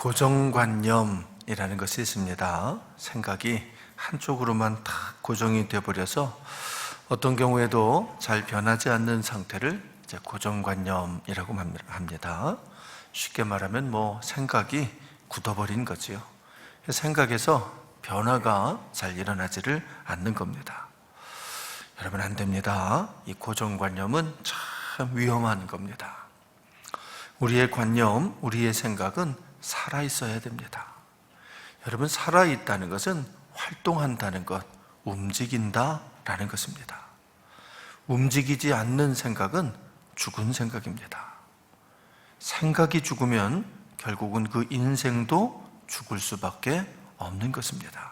고정관념이라는 것이 있습니다. 생각이 한쪽으로만 다 고정이 되어버려서 어떤 경우에도 잘 변하지 않는 상태를 이제 고정관념이라고 합니다. 쉽게 말하면 생각이 굳어버린 거지요. 생각에서 변화가 잘 일어나지를 않는 겁니다. 여러분, 안 됩니다. 이 고정관념은 참 위험한 겁니다. 우리의 관념, 우리의 생각은 살아있어야 됩니다. 여러분, 살아있다는 것은 활동한다는 것, 움직인다라는 것입니다. 움직이지 않는 생각은 죽은 생각입니다. 생각이 죽으면 결국은 그 인생도 죽을 수밖에 없는 것입니다.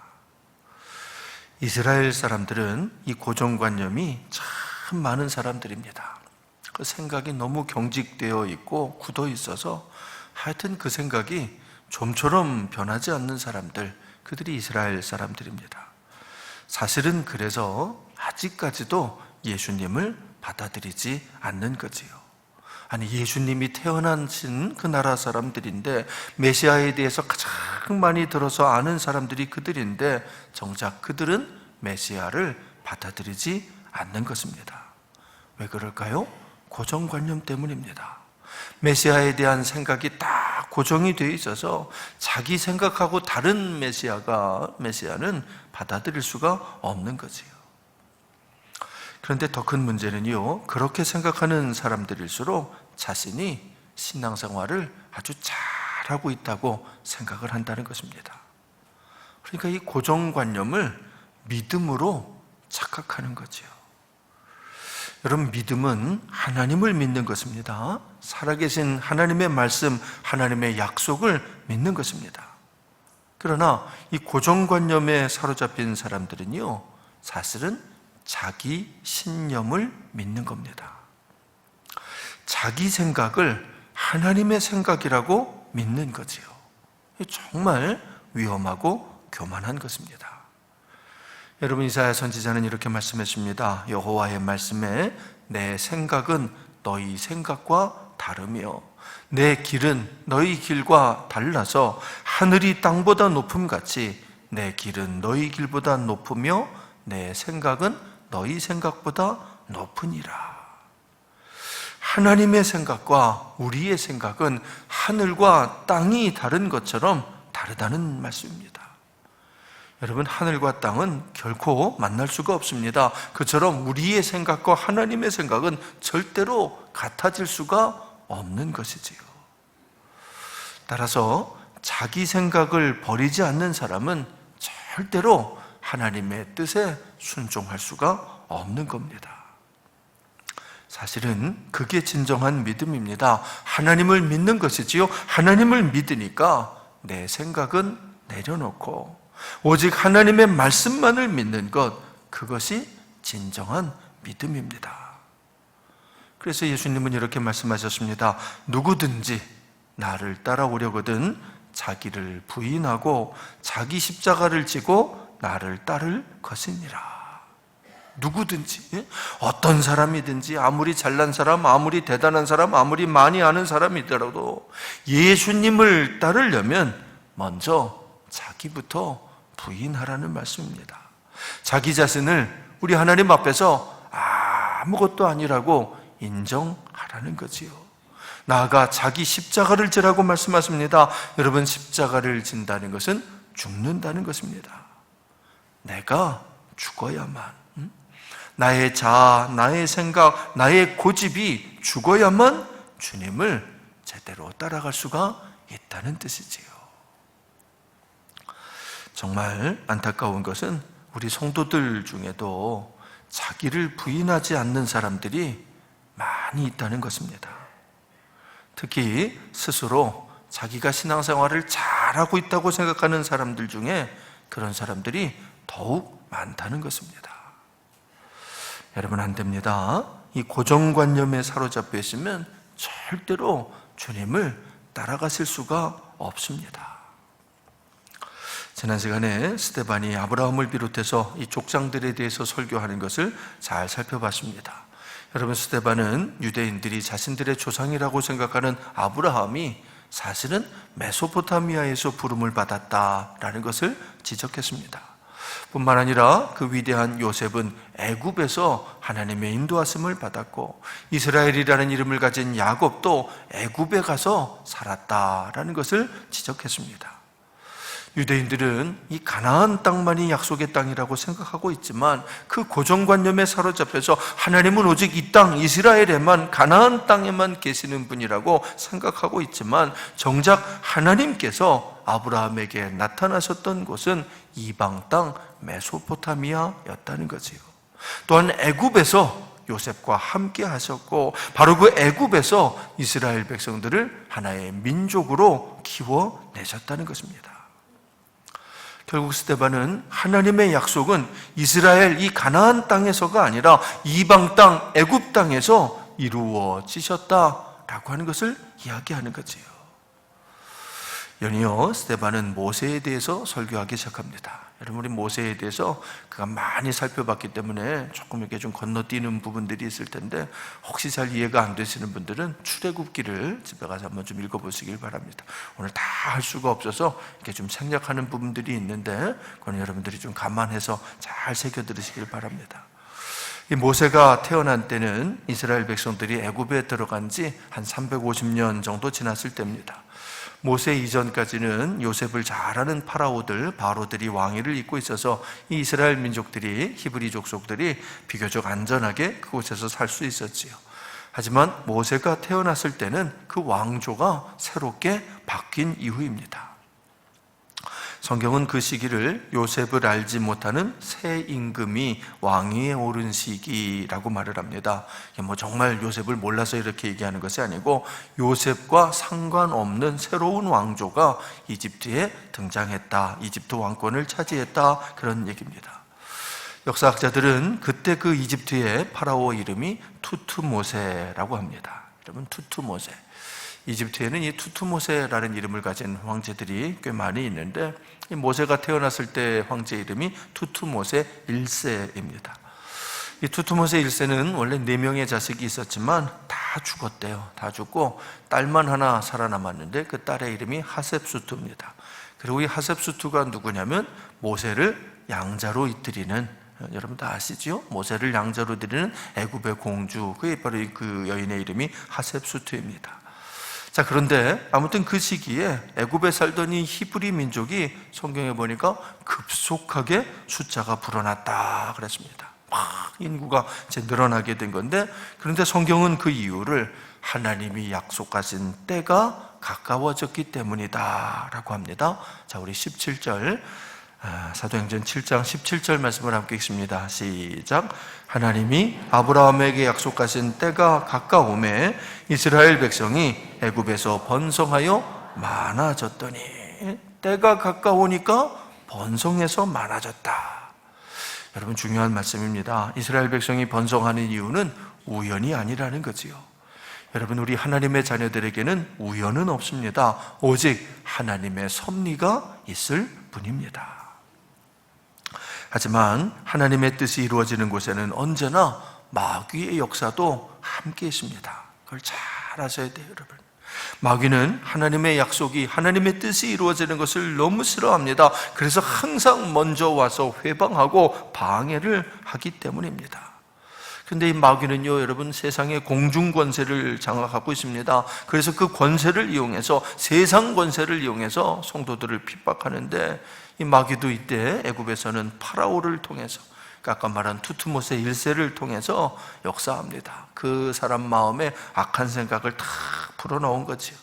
이스라엘 사람들은 이 고정관념이 참 많은 사람들입니다. 그 생각이 너무 경직되어 있고 굳어 있어서 하여튼 그 생각이 좀처럼 변하지 않는 사람들, 그들이 이스라엘 사람들입니다. 사실은 그래서 아직까지도 예수님을 받아들이지 않는 거지요. 아니, 예수님이 태어나신 그 나라 사람들인데 메시아에 대해서 가장 많이 들어서 아는 사람들이 그들인데 정작 그들은 메시아를 받아들이지 않는 것입니다. 왜 그럴까요? 고정관념 때문입니다. 메시아에 대한 생각이 딱 고정이 되어 있어서 자기 생각하고 다른 메시아는 받아들일 수가 없는 거지요. 그런데 더 큰 문제는요, 그렇게 생각하는 사람들일수록 자신이 신앙생활을 아주 잘하고 있다고 생각을 한다는 것입니다. 그러니까 이 고정관념을 믿음으로 착각하는 거지요. 여러분, 믿음은 하나님을 믿는 것입니다. 살아계신 하나님의 말씀, 하나님의 약속을 믿는 것입니다. 그러나 이 고정관념에 사로잡힌 사람들은요, 사실은 자기 신념을 믿는 겁니다. 자기 생각을 하나님의 생각이라고 믿는 거지요. 정말 위험하고 교만한 것입니다. 여러분, 이사야 선지자는 이렇게 말씀했습니다. 여호와의 말씀에 내 생각은 너희 생각과 다르며 내 길은 너희 길과 달라서 하늘이 땅보다 높음같이 내 길은 너희 길보다 높으며 내 생각은 너희 생각보다 높으니라. 하나님의 생각과 우리의 생각은 하늘과 땅이 다른 것처럼 다르다는 말씀입니다. 여러분, 하늘과 땅은 결코 만날 수가 없습니다. 그처럼 우리의 생각과 하나님의 생각은 절대로 같아질 수가 없는 것이지요. 따라서 자기 생각을 버리지 않는 사람은 절대로 하나님의 뜻에 순종할 수가 없는 겁니다. 사실은 그게 진정한 믿음입니다. 하나님을 믿는 것이지요. 하나님을 믿으니까 내 생각은 내려놓고 오직 하나님의 말씀만을 믿는 것, 그것이 진정한 믿음입니다. 그래서 예수님은 이렇게 말씀하셨습니다. 누구든지 나를 따라오려거든 자기를 부인하고 자기 십자가를 지고 나를 따를 것이니라. 누구든지, 어떤 사람이든지, 아무리 잘난 사람, 아무리 대단한 사람, 아무리 많이 아는 사람이더라도 예수님을 따르려면 먼저 자기부터 부인하라는 말씀입니다. 자기 자신을 우리 하나님 앞에서 아무것도 아니라고 인정하라는 거지요. 나아가 자기 십자가를 지라고 말씀하십니다. 여러분, 십자가를 진다는 것은 죽는다는 것입니다. 내가 죽어야만, 나의 자아, 나의 생각, 나의 고집이 죽어야만 주님을 제대로 따라갈 수가 있다는 뜻이지요. 정말 안타까운 것은 우리 성도들 중에도 자기를 부인하지 않는 사람들이 많이 있다는 것입니다. 특히 스스로 자기가 신앙생활을 잘하고 있다고 생각하는 사람들 중에 그런 사람들이 더욱 많다는 것입니다. 여러분, 안 됩니다. 이 고정관념에 사로잡혀 있으면 절대로 주님을 따라가실 수가 없습니다. 지난 시간에 스데반이 아브라함을 비롯해서 이 족장들에 대해서 설교하는 것을 잘 살펴봤습니다. 여러분, 스데반은 유대인들이 자신들의 조상이라고 생각하는 아브라함이 사실은 메소포타미아에서 부름을 받았다라는 것을 지적했습니다. 뿐만 아니라 그 위대한 요셉은 애굽에서 하나님의 인도하심을 받았고, 이스라엘이라는 이름을 가진 야곱도 애굽에 가서 살았다라는 것을 지적했습니다. 유대인들은 이 가나안 땅만이 약속의 땅이라고 생각하고 있지만, 그 고정관념에 사로잡혀서 하나님은 오직 이 땅 이스라엘에만, 가나안 땅에만 계시는 분이라고 생각하고 있지만, 정작 하나님께서 아브라함에게 나타나셨던 곳은 이방 땅 메소포타미아였다는 거지요. 또한 애굽에서 요셉과 함께 하셨고, 바로 그 애굽에서 이스라엘 백성들을 하나의 민족으로 키워내셨다는 것입니다. 결국 스데반은 하나님의 약속은 이스라엘 이 가나안 땅에서가 아니라 이방 땅 애굽 땅에서 이루어지셨다라고 하는 것을 이야기하는 거지요. 연이어 스데반은 모세에 대해서 설교하기 시작합니다. 여러분, 우리 모세에 대해서 그가 많이 살펴봤기 때문에 조금 이렇게 좀 건너뛰는 부분들이 있을 텐데, 혹시 잘 이해가 안 되시는 분들은 출애굽기를 집에 가서 한번 좀 읽어보시길 바랍니다. 오늘 다 할 수가 없어서 이렇게 좀 생략하는 부분들이 있는데, 그건 여러분들이 좀 감안해서 잘 새겨 들으시길 바랍니다. 이 모세가 태어난 때는 이스라엘 백성들이 애굽에 들어간 지 한 350년 정도 지났을 때입니다. 모세 이전까지는 요셉을 잘 아는 파라오들, 바로들이 왕위를 잇고 있어서 이 이스라엘 민족들이, 히브리 족속들이 비교적 안전하게 그곳에서 살 수 있었지요. 하지만 모세가 태어났을 때는 그 왕조가 새롭게 바뀐 이후입니다. 성경은 그 시기를 요셉을 알지 못하는 새 임금이 왕위에 오른 시기라고 말을 합니다. 정말 요셉을 몰라서 이렇게 얘기하는 것이 아니고, 요셉과 상관없는 새로운 왕조가 이집트에 등장했다, 이집트 왕권을 차지했다, 그런 얘기입니다. 역사학자들은 그때 그 이집트의 파라오 이름이 투투모세라고 합니다. 여러분, 투투모세. 이집트에는 이 투투모세라는 이름을 가진 황제들이 꽤 많이 있는데, 이 모세가 태어났을 때 황제 이름이 투투모세 1세입니다. 이 투투모세 1세는 원래 4명의 자식이 있었지만 다 죽었대요. 다 죽고 딸만 하나 살아남았는데, 그 딸의 이름이 하셉수투입니다. 그리고 이 하셉수투가 누구냐면 모세를 양자로 잇들이는, 여러분 다 아시죠? 모세를 양자로 드리는 애굽의 공주, 그게 바로 그 여인의 이름이 하셉수투입니다. 자, 그런데 아무튼 그 시기에 애굽에 살던 이 히브리 민족이 성경에 보니까 급속하게 숫자가 불어났다 그랬습니다. 막 인구가 이제 늘어나게 된 건데, 그런데 성경은 그 이유를 하나님이 약속하신 때가 가까워졌기 때문이다 라고 합니다. 자, 우리 17절, 사도행전 7장 17절 말씀을 함께 읽습니다. 시작. 하나님이 아브라함에게 약속하신 때가 가까우매 이스라엘 백성이 애굽에서 번성하여 많아졌더니, 때가 가까우니까 번성해서 많아졌다. 여러분, 중요한 말씀입니다. 이스라엘 백성이 번성하는 이유는 우연이 아니라는 거지요. 여러분, 우리 하나님의 자녀들에게는 우연은 없습니다. 오직 하나님의 섭리가 있을 뿐입니다. 하지만 하나님의 뜻이 이루어지는 곳에는 언제나 마귀의 역사도 함께 있습니다. 그걸 잘 아셔야 돼요, 여러분. 마귀는 하나님의 약속이, 하나님의 뜻이 이루어지는 것을 너무 싫어합니다. 그래서 항상 먼저 와서 회방하고 방해를 하기 때문입니다. 근데 이 마귀는요, 여러분, 세상의 공중 권세를 장악하고 있습니다. 그래서 그 권세를 이용해서, 세상 권세를 이용해서 성도들을 핍박하는데, 이 마귀도 이때 애굽에서는 파라오를 통해서, 아까 말한 투투모세 1세를 통해서 역사합니다. 그 사람 마음에 악한 생각을 다 풀어넣은 거지요.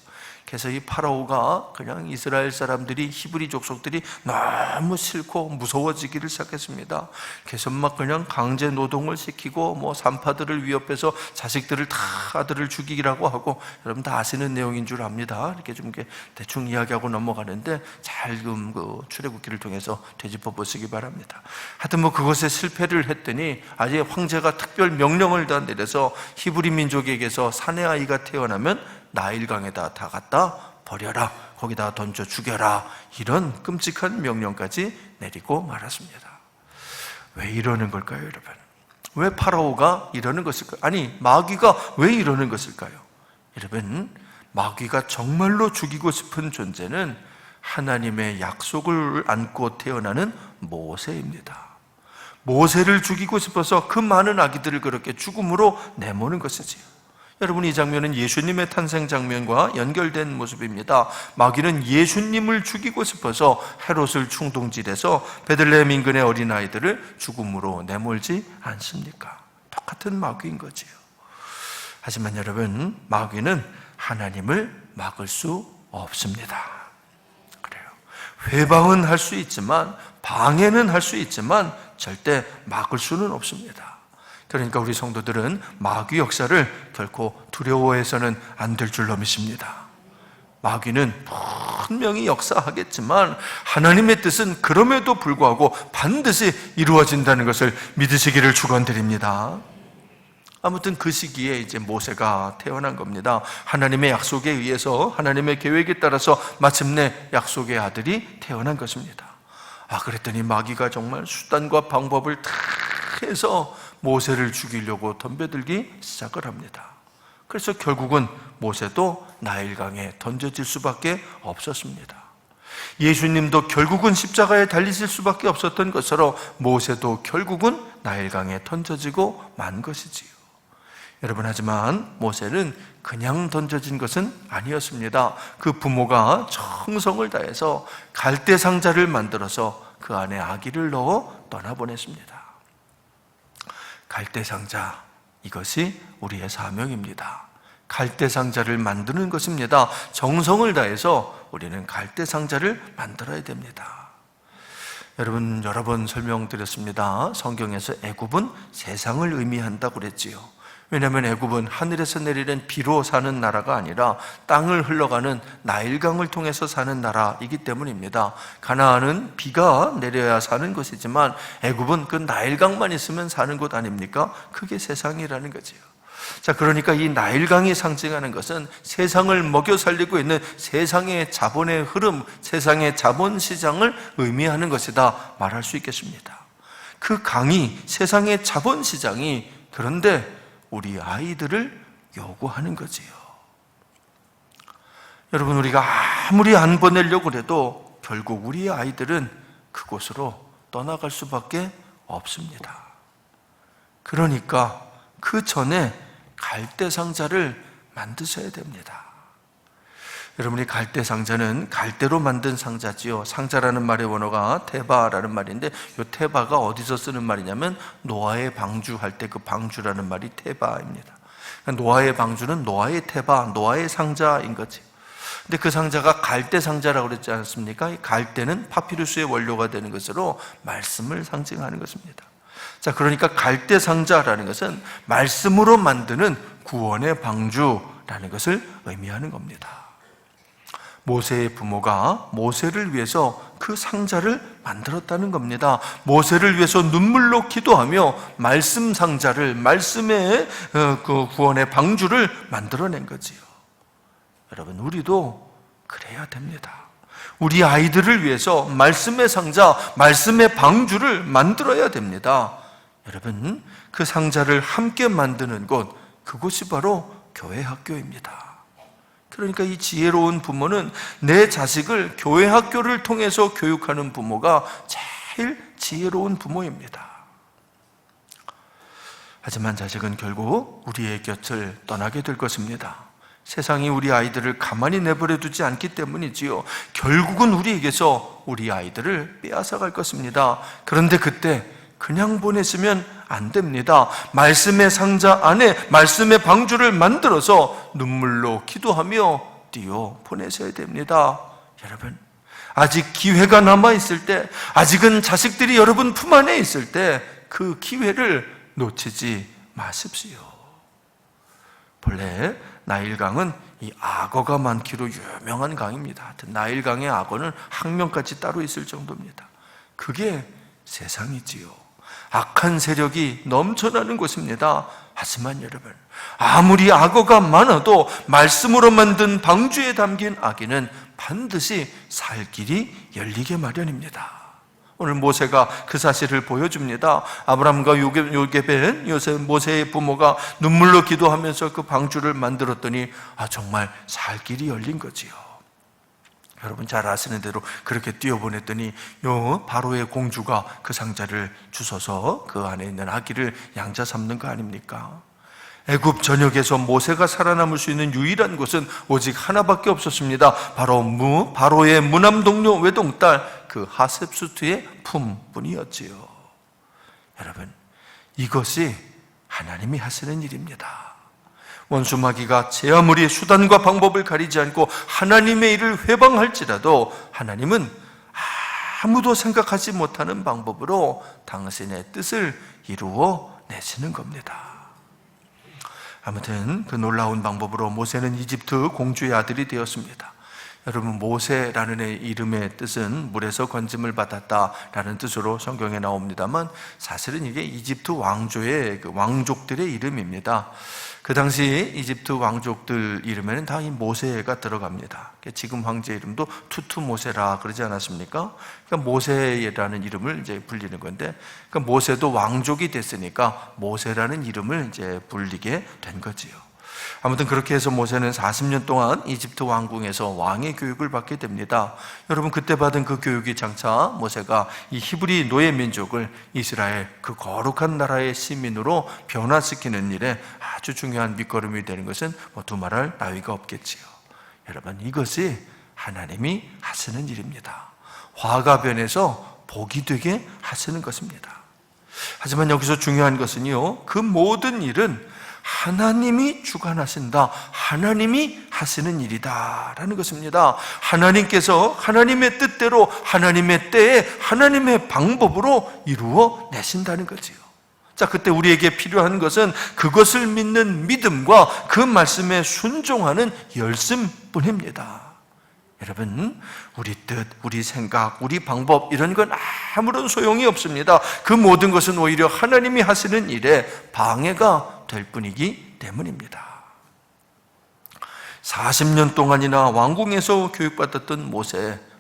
그래서 이 파라오가 그냥 이스라엘 사람들이, 히브리 족속들이 너무 싫고 무서워지기를 시작했습니다. 그래서 막 그냥 강제 노동을 시키고, 산파들을 위협해서 자식들을 다 아들을 죽이기라고 하고, 여러분 다 아시는 내용인 줄 압니다. 이렇게 좀 대충 이야기하고 넘어가는데, 잘 그 출애굽기를 통해서 되짚어 보시기 바랍니다. 하여튼 그것에 실패를 했더니 아예 황제가 특별 명령을 다 내려서 히브리 민족에게서 사내 아이가 태어나면 나일강에다 다 갖다 버려라, 거기다 던져 죽여라, 이런 끔찍한 명령까지 내리고 말았습니다. 왜 이러는 걸까요, 여러분? 왜 파라오가 이러는 것일까요? 아니, 마귀가 왜 이러는 것일까요? 여러분, 마귀가 정말로 죽이고 싶은 존재는 하나님의 약속을 안고 태어나는 모세입니다. 모세를 죽이고 싶어서 그 많은 아기들을 그렇게 죽음으로 내모는 것이지요. 여러분, 이 장면은 예수님의 탄생 장면과 연결된 모습입니다. 마귀는 예수님을 죽이고 싶어서 헤롯을 충동질해서 베들레헴 인근의 어린아이들을 죽음으로 내몰지 않습니까? 똑같은 마귀인 거지요. 하지만 여러분, 마귀는 하나님을 막을 수 없습니다. 그래요. 회방은 할 수 있지만, 방해는 할 수 있지만 절대 막을 수는 없습니다. 그러니까 우리 성도들은 마귀 역사를 결코 두려워해서는 안 될 줄로 믿습니다. 마귀는 분명히 역사하겠지만 하나님의 뜻은 그럼에도 불구하고 반드시 이루어진다는 것을 믿으시기를 축원드립니다. 아무튼 그 시기에 이제 모세가 태어난 겁니다. 하나님의 약속에 의해서, 하나님의 계획에 따라서 마침내 약속의 아들이 태어난 것입니다. 그랬더니 마귀가 정말 수단과 방법을 다 해서 모세를 죽이려고 덤벼들기 시작을 합니다. 그래서 결국은 모세도 나일강에 던져질 수밖에 없었습니다. 예수님도 결국은 십자가에 달리실 수밖에 없었던 것처럼 모세도 결국은 나일강에 던져지고 만 것이지요. 여러분, 하지만 모세는 그냥 던져진 것은 아니었습니다. 그 부모가 정성을 다해서 갈대 상자를 만들어서 그 안에 아기를 넣어 떠나보냈습니다. 갈대 상자, 이것이 우리의 사명입니다. 갈대 상자를 만드는 것입니다. 정성을 다해서 우리는 갈대 상자를 만들어야 됩니다. 여러분, 여러 번 설명드렸습니다. 성경에서 애굽은 세상을 의미한다고 그랬지요. 왜냐하면 애굽은 하늘에서 내리는 비로 사는 나라가 아니라 땅을 흘러가는 나일강을 통해서 사는 나라이기 때문입니다. 가나안은 비가 내려야 사는 곳이지만 애굽은 그 나일강만 있으면 사는 곳 아닙니까? 그게 세상이라는 거지요. 자, 그러니까 이 나일강이 상징하는 것은 세상을 먹여 살리고 있는 세상의 자본의 흐름, 세상의 자본시장을 의미하는 것이다 말할 수 있겠습니다. 그 강이, 세상의 자본시장이, 그런데 우리 아이들을 요구하는 거지요. 여러분, 우리가 아무리 안 보내려고 해도 결국 우리 아이들은 그곳으로 떠나갈 수밖에 없습니다. 그러니까 그 전에 갈대 상자를 만드셔야 됩니다. 여러분이 갈대 상자는 갈대로 만든 상자지요. 상자라는 말의 원어가 테바라는 말인데, 이 테바가 어디서 쓰는 말이냐면 노아의 방주할 때 그 방주라는 말이 테바입니다. 그러니까 노아의 방주는 노아의 테바, 노아의 상자인 거지. 근데 그 상자가 갈대 상자라고 그랬지 않습니까? 이 갈대는 파피루스의 원료가 되는 것으로 말씀을 상징하는 것입니다. 자, 그러니까 갈대 상자라는 것은 말씀으로 만드는 구원의 방주라는 것을 의미하는 겁니다. 모세의 부모가 모세를 위해서 그 상자를 만들었다는 겁니다. 모세를 위해서 눈물로 기도하며 말씀 상자를, 말씀의 그 구원의 방주를 만들어낸 거지요. 여러분, 우리도 그래야 됩니다. 우리 아이들을 위해서 말씀의 상자, 말씀의 방주를 만들어야 됩니다. 여러분, 그 상자를 함께 만드는 곳, 그곳이 바로 교회 학교입니다. 그러니까 이 지혜로운 부모는 내 자식을 교회 학교를 통해서 교육하는 부모가 제일 지혜로운 부모입니다. 하지만 자식은 결국 우리의 곁을 떠나게 될 것입니다. 세상이 우리 아이들을 가만히 내버려 두지 않기 때문이지요. 결국은 우리에게서 우리 아이들을 빼앗아 갈 것입니다. 그런데 그때 그냥 보냈으면 안 됩니다. 말씀의 상자 안에 말씀의 방주를 만들어서 눈물로 기도하며 띄워 보내셔야 됩니다. 여러분, 아직 기회가 남아있을 때, 아직은 자식들이 여러분 품 안에 있을 때 그 기회를 놓치지 마십시오. 본래 나일강은 이 악어가 많기로 유명한 강입니다. 하여튼 나일강의 악어는 학명까지 따로 있을 정도입니다. 그게 세상이지요. 악한 세력이 넘쳐나는 곳입니다. 하지만 여러분, 아무리 악어가 많아도 말씀으로 만든 방주에 담긴 아기는 반드시 살 길이 열리게 마련입니다. 오늘 모세가 그 사실을 보여줍니다. 아브라함과 요셉, 모세의 부모가 눈물로 기도하면서 그 방주를 만들었더니 정말 살 길이 열린 거지요. 여러분 잘 아시는 대로 그렇게 뛰어보냈더니 바로의 공주가 그 상자를 주워서 그 안에 있는 아기를 양자 삼는 거 아닙니까? 애굽 전역에서 모세가 살아남을 수 있는 유일한 곳은 오직 하나밖에 없었습니다. 바로 바로의 무남 동료 외동딸 그 하셉수트의 품뿐이었지요. 여러분, 이것이 하나님이 하시는 일입니다. 원수마귀가 제 아무리 수단과 방법을 가리지 않고 하나님의 일을 회방할지라도 하나님은 아무도 생각하지 못하는 방법으로 당신의 뜻을 이루어 내시는 겁니다. 아무튼 그 놀라운 방법으로 모세는 이집트 공주의 아들이 되었습니다. 여러분, 모세라는 이름의 뜻은 물에서 건짐을 받았다라는 뜻으로 성경에 나옵니다만 사실은 이게 이집트 왕조의 왕족들의 이름입니다. 그 당시 이집트 왕족들 이름에는 다 이 모세가 들어갑니다. 지금 황제 이름도 투투모세라 그러지 않았습니까? 그러니까 모세라는 이름을 이제 불리는 건데, 그러니까 모세도 왕족이 됐으니까 모세라는 이름을 이제 불리게 된 거지요. 아무튼 그렇게 해서 모세는 40년 동안 이집트 왕궁에서 왕의 교육을 받게 됩니다. 여러분, 그때 받은 그 교육이 장차 모세가 이 히브리 노예 민족을 이스라엘 그 거룩한 나라의 시민으로 변화시키는 일에 아주 중요한 밑거름이 되는 것은 두말할 나위가 없겠지요. 여러분, 이것이 하나님이 하시는 일입니다. 화가 변해서 복이 되게 하시는 것입니다. 하지만 여기서 중요한 것은요, 그 모든 일은 하나님이 주관하신다, 하나님이 하시는 일이다 라는 것입니다. 하나님께서 하나님의 뜻대로 하나님의 때에 하나님의 방법으로 이루어 내신다는 거지요. 자, 그때 우리에게 필요한 것은 그것을 믿는 믿음과 그 말씀에 순종하는 열심뿐입니다. 여러분, 우리 뜻, 우리 생각, 우리 방법 이런 건 아무런 소용이 없습니다. 그 모든 것은 오히려 하나님이 하시는 일에 방해가 될 뿐이기 때문입니다. 40년 동안이나 왕궁에서 교육받았던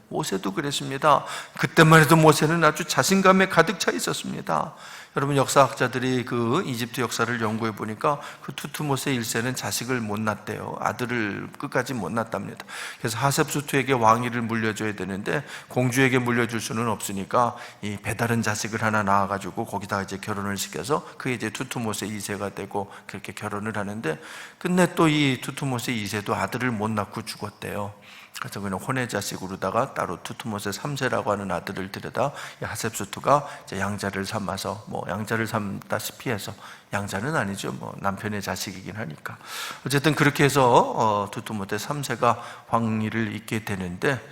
모세도 그랬습니다. 그때만 해도 모세는 아주 자신감에 가득 차 있었습니다. 여러분, 역사학자들이 그 이집트 역사를 연구해 보니까 그 투투모세 1세는 자식을 못 낳았대요. 아들을 끝까지 못 낳았답니다. 그래서 하셉수트에게 왕위를 물려줘야 되는데 공주에게 물려줄 수는 없으니까 이 배다른 자식을 하나 낳아가지고 거기다 이제 결혼을 시켜서 그게 이제 투투모세 2세가 되고 그렇게 결혼을 하는데, 끝내 또 이 투투모세 2세도 아들을 못 낳고 죽었대요. 그래서 그는 혼의 자식으로다가 따로 투투모세 3세라고 하는 아들을 들여다 하셉수트가 이제 양자를 삼아서 양자를 삼다시피 해서, 양자는 아니죠, 남편의 자식이긴 하니까 어쨌든 그렇게 해서 투투모세 3세가 왕위를 잇게 되는데,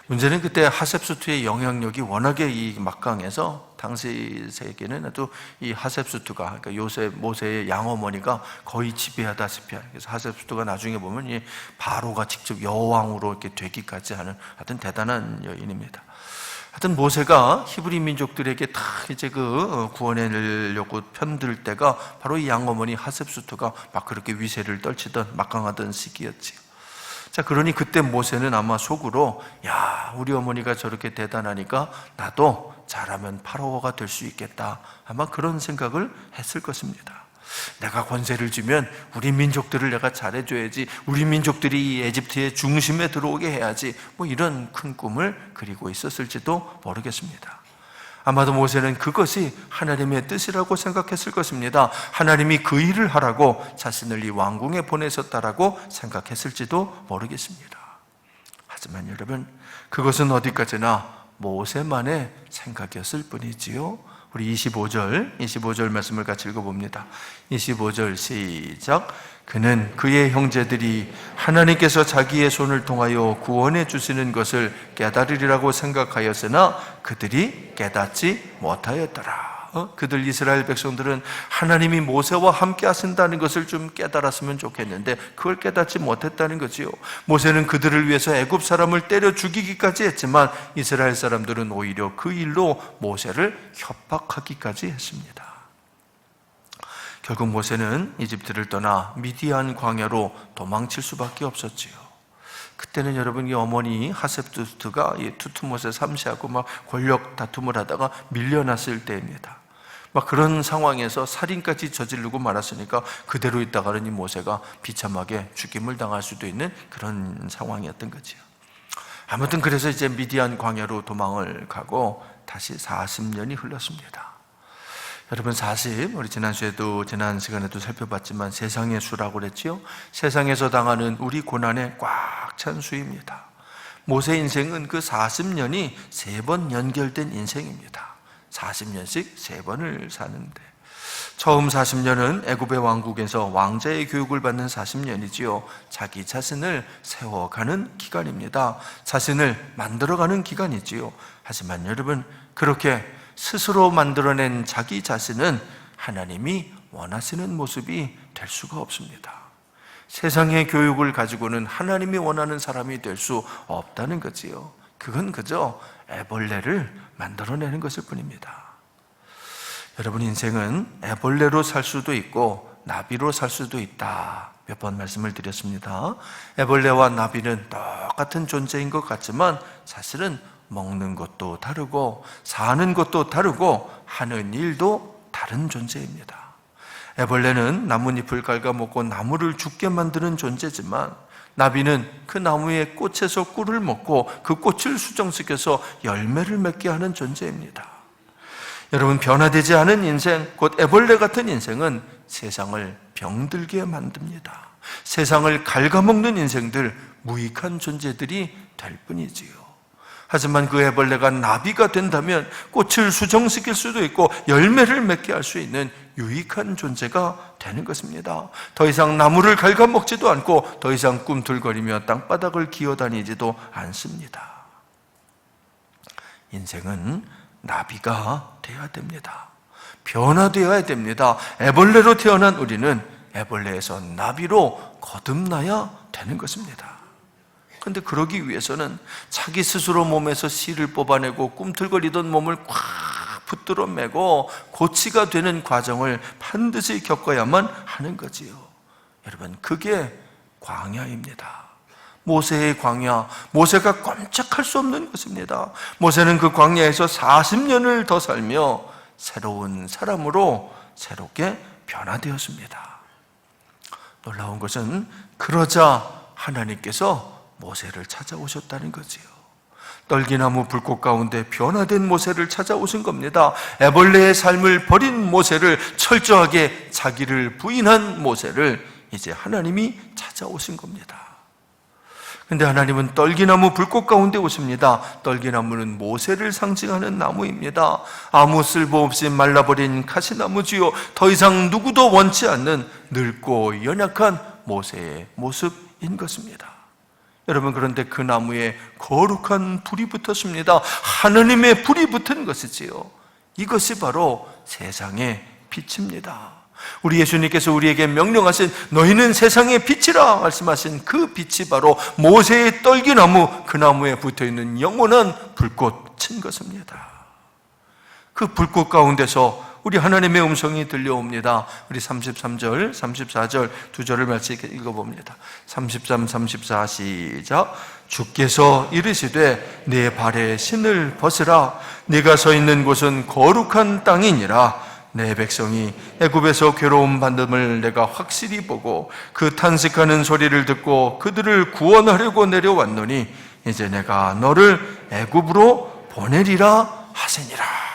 문제는 그때 하셉수트의 영향력이 워낙에 이 막강해서 당시 세계는 아주 이 하셉수트가, 그러니까 모세의 양어머니가 거의 지배하다시피 하는, 그래서 하셉수트가 나중에 보면 이 바로가 직접 여왕으로 이렇게 되기까지 하는 하여튼 대단한 여인입니다. 하여튼 모세가 히브리 민족들에게 다 이제 그 구원해내려고 편들 때가 바로 이 양어머니 하셉수트가 막 그렇게 위세를 떨치던 막강하던 시기였지요. 자, 그러니 그때 모세는 아마 속으로, 야, 우리 어머니가 저렇게 대단하니까 나도 잘하면 파라오가 될 수 있겠다, 아마 그런 생각을 했을 것입니다. 내가 권세를 주면 우리 민족들을 내가 잘해줘야지, 우리 민족들이 이 에집트의 중심에 들어오게 해야지, 이런 큰 꿈을 그리고 있었을지도 모르겠습니다. 아마도 모세는 그것이 하나님의 뜻이라고 생각했을 것입니다. 하나님이 그 일을 하라고 자신을 이 왕궁에 보내셨다라고 생각했을지도 모르겠습니다. 하지만 여러분, 그것은 어디까지나 모세만의 생각이었을 뿐이지요. 우리 25절 말씀을 같이 읽어봅니다. 25절 시작. 그는 그의 형제들이 하나님께서 자기의 손을 통하여 구원해 주시는 것을 깨달으리라고 생각하였으나 그들이 깨닫지 못하였더라. 그들 이스라엘 백성들은 하나님이 모세와 함께 하신다는 것을 좀 깨달았으면 좋겠는데 그걸 깨닫지 못했다는 거지요. 모세는 그들을 위해서 애굽 사람을 때려 죽이기까지 했지만 이스라엘 사람들은 오히려 그 일로 모세를 협박하기까지 했습니다. 결국 모세는 이집트를 떠나 미디안 광야로 도망칠 수밖에 없었지요. 그때는 여러분 이 어머니 하셉투스가 이 투투못의 3세하고 막 권력 다툼을 하다가 밀려났을 때입니다. 막 그런 상황에서 살인까지 저지르고 말았으니까 그대로 있다가는 이 모세가 비참하게 죽임을 당할 수도 있는 그런 상황이었던 거죠. 아무튼 그래서 이제 미디안 광야로 도망을 가고 다시 40년이 흘렀습니다. 여러분 40, 우리 지난 시간에도 살펴봤지만 세상의 수라고 그랬죠. 세상에서 당하는 우리 고난에 꽉 찬 수입니다. 모세 인생은 그 40년이 3번 연결된 인생입니다. 40년씩 3번을 사는데, 처음 40년은 애굽의 왕국에서 왕자의 교육을 받는 40년이지요. 자기 자신을 세워가는 기간입니다. 자신을 만들어가는 기간이지요. 하지만 여러분, 그렇게 스스로 만들어낸 자기 자신은 하나님이 원하시는 모습이 될 수가 없습니다. 세상의 교육을 가지고는 하나님이 원하는 사람이 될 수 없다는 거지요. 그건 그저 애벌레를 만들어내는 것일 뿐입니다. 여러분, 인생은 애벌레로 살 수도 있고 나비로 살 수도 있다. 몇 번 말씀을 드렸습니다. 애벌레와 나비는 똑같은 존재인 것 같지만 사실은 먹는 것도 다르고 사는 것도 다르고 하는 일도 다른 존재입니다. 애벌레는 나뭇잎을 갉아먹고 나무를 죽게 만드는 존재지만 나비는 그 나무의 꽃에서 꿀을 먹고 그 꽃을 수정시켜서 열매를 맺게 하는 존재입니다. 여러분, 변화되지 않은 인생, 곧 애벌레 같은 인생은 세상을 병들게 만듭니다. 세상을 갉아먹는 인생들, 무익한 존재들이 될 뿐이지요. 하지만 그 애벌레가 나비가 된다면 꽃을 수정시킬 수도 있고 열매를 맺게 할 수 있는 유익한 존재가 되는 것입니다. 더 이상 나무를 갉아먹지도 않고 더 이상 꿈틀거리며 땅바닥을 기어다니지도 않습니다. 인생은 나비가 되어야 됩니다. 변화되어야 됩니다. 애벌레로 태어난 우리는 애벌레에서 나비로 거듭나야 되는 것입니다. 그런데 그러기 위해서는 자기 스스로 몸에서 씨를 뽑아내고 꿈틀거리던 몸을 꽉 붙들어 매고 고치가 되는 과정을 반드시 겪어야만 하는 거지요. 여러분, 그게 광야입니다. 모세의 광야, 모세가 꼼짝할 수 없는 것입니다. 모세는 그 광야에서 40년을 더 살며 새로운 사람으로 새롭게 변화되었습니다. 놀라운 것은 그러자 하나님께서 모세를 찾아오셨다는 거지요. 떨기나무 불꽃 가운데 변화된 모세를 찾아오신 겁니다. 애벌레의 삶을 버린 모세를, 철저하게 자기를 부인한 모세를 이제 하나님이 찾아오신 겁니다. 근데 하나님은 떨기나무 불꽃 가운데 오십니다. 떨기나무는 모세를 상징하는 나무입니다. 아무 쓸모없이 말라버린 가시나무지요. 더 이상 누구도 원치 않는 늙고 연약한 모세의 모습인 것입니다. 여러분, 그런데 그 나무에 거룩한 불이 붙었습니다. 하나님의 불이 붙은 것이지요. 이것이 바로 세상의 빛입니다. 우리 예수님께서 우리에게 명령하신 너희는 세상의 빛이라 말씀하신 그 빛이 바로 모세의 떨기나무, 그 나무에 붙어있는 영원한 불꽃인 것입니다. 그 불꽃 가운데서 우리 하나님의 음성이 들려옵니다. 우리 33절, 34절 두 절을 말씀 읽어봅니다. 33, 34 시작. 주께서 이르시되 내 발에 신을 벗으라. 네가 서 있는 곳은 거룩한 땅이니라. 내 백성이 애굽에서 괴로움 받음을 내가 확실히 보고 그 탄식하는 소리를 듣고 그들을 구원하려고 내려왔노니 이제 내가 너를 애굽으로 보내리라 하시니라.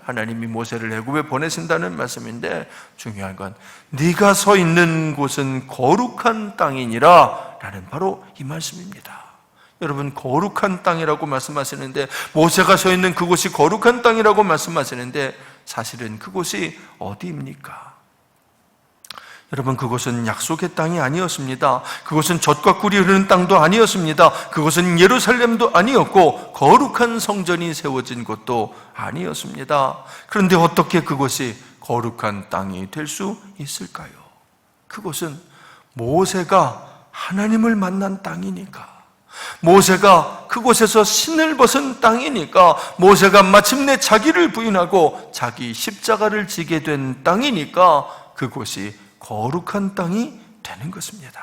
하나님이 모세를 애굽에 보내신다는 말씀인데, 중요한 건 네가 서 있는 곳은 거룩한 땅이니라 라는 바로 이 말씀입니다. 여러분, 거룩한 땅이라고 말씀하시는데, 모세가 서 있는 그곳이 거룩한 땅이라고 말씀하시는데 사실은 그곳이 어디입니까? 여러분, 그곳은 약속의 땅이 아니었습니다. 그곳은 젖과 꿀이 흐르는 땅도 아니었습니다. 그곳은 예루살렘도 아니었고 거룩한 성전이 세워진 곳도 아니었습니다. 그런데 어떻게 그곳이 거룩한 땅이 될 수 있을까요? 그곳은 모세가 하나님을 만난 땅이니까, 모세가 그곳에서 신을 벗은 땅이니까, 모세가 마침내 자기를 부인하고 자기 십자가를 지게 된 땅이니까 그곳이 거룩한 땅이 되는 것입니다.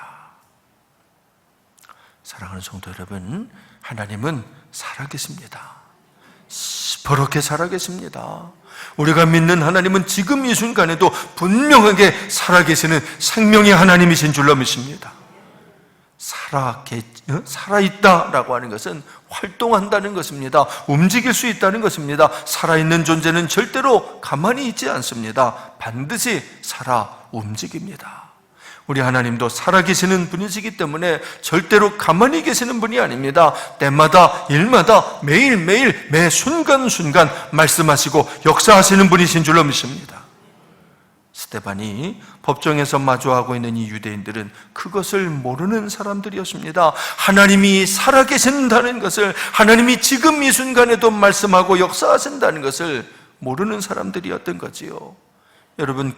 사랑하는 성도 여러분, 하나님은 살아계십니다. 시퍼렇게 살아계십니다. 우리가 믿는 하나님은 지금 이 순간에도 분명하게 살아계시는 생명의 하나님이신 줄로 믿습니다. 살아있다라고 하는 것은 활동한다는 것입니다. 움직일 수 있다는 것입니다. 살아있는 존재는 절대로 가만히 있지 않습니다. 반드시 살아 움직입니다. 우리 하나님도 살아계시는 분이시기 때문에 절대로 가만히 계시는 분이 아닙니다. 때마다 일마다 매일매일 매 순간순간 말씀하시고 역사하시는 분이신 줄로 믿습니다. 스데반이 법정에서 마주하고 있는 이 유대인들은 그것을 모르는 사람들이었습니다. 하나님이 살아계신다는 것을, 하나님이 지금 이 순간에도 말씀하고 역사하신다는 것을 모르는 사람들이었던 거지요. 여러분,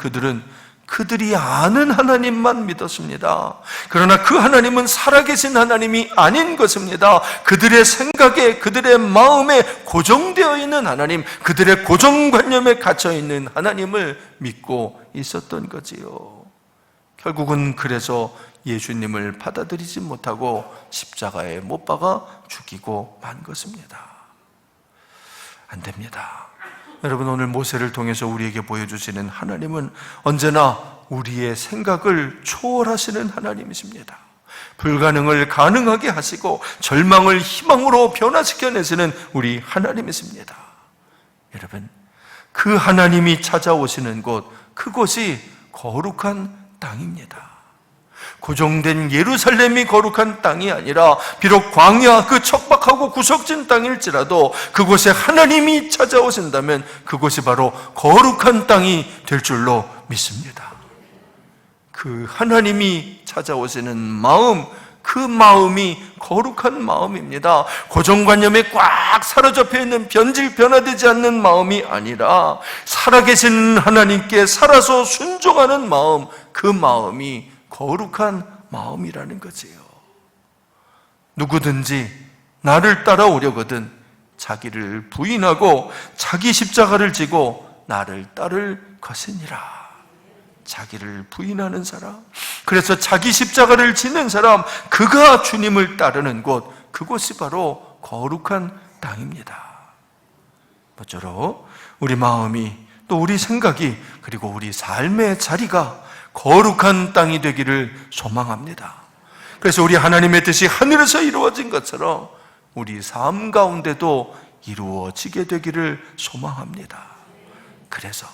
그들이 아는 하나님만 믿었습니다. 그러나 그 하나님은 살아계신 하나님이 아닌 것입니다. 그들의 생각에, 그들의 마음에 고정되어 있는 하나님, 그들의 고정관념에 갇혀있는 하나님을 믿고 있었던 거지요. 결국은 그래서 예수님을 받아들이지 못하고 십자가에 못 박아 죽이고 만 것입니다. 안 됩니다. 여러분, 오늘 모세를 통해서 우리에게 보여주시는 하나님은 언제나 우리의 생각을 초월하시는 하나님이십니다. 불가능을 가능하게 하시고 절망을 희망으로 변화시켜내시는 우리 하나님이십니다. 여러분, 그 하나님이 찾아오시는 곳, 그곳이 거룩한 땅입니다. 고정된 예루살렘이 거룩한 땅이 아니라 비록 광야, 그 척박하고 구석진 땅일지라도 그곳에 하나님이 찾아오신다면 그곳이 바로 거룩한 땅이 될 줄로 믿습니다. 그 하나님이 찾아오시는 마음, 그 마음이 거룩한 마음입니다. 고정관념에 꽉 사로잡혀 있는 변질 변화되지 않는 마음이 아니라 살아계신 하나님께 살아서 순종하는 마음, 그 마음이 거룩한 마음이라는 거지요. 누구든지 나를 따라오려거든 자기를 부인하고 자기 십자가를 지고 나를 따를 것이니라. 자기를 부인하는 사람, 그래서 자기 십자가를 지는 사람, 그가 주님을 따르는 곳, 그곳이 바로 거룩한 땅입니다. 모쪼록 우리 마음이, 또 우리 생각이, 그리고 우리 삶의 자리가 거룩한 땅이 되기를 소망합니다. 그래서 우리 하나님의 뜻이 하늘에서 이루어진 것처럼 우리 삶 가운데도 이루어지게 되기를 소망합니다. 그래서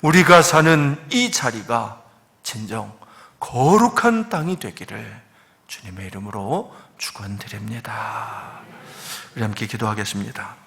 우리가 사는 이 자리가 진정 거룩한 땅이 되기를 주님의 이름으로 축원드립니다. 우리 함께 기도하겠습니다.